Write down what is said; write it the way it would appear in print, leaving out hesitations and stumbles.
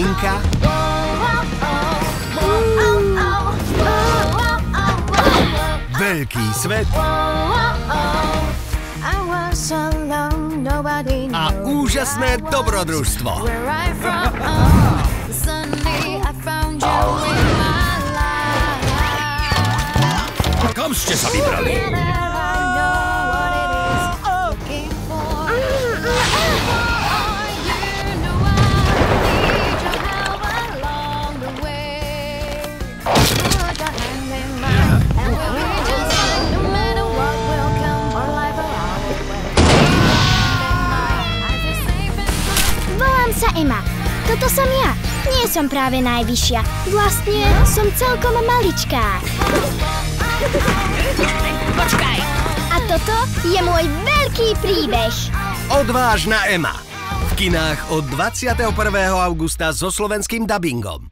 Linka. Veľký svet. A úžasné dobrodružstvo. Kam ste sa vybrali? Volám sa Emma. Toto som ja. Nie som práve najvyššia. Vlastne som celkom maličká. Počkaj! A toto je môj veľký príbeh. Odvážna Emma. V kinách od 21. augusta so slovenským dabingom.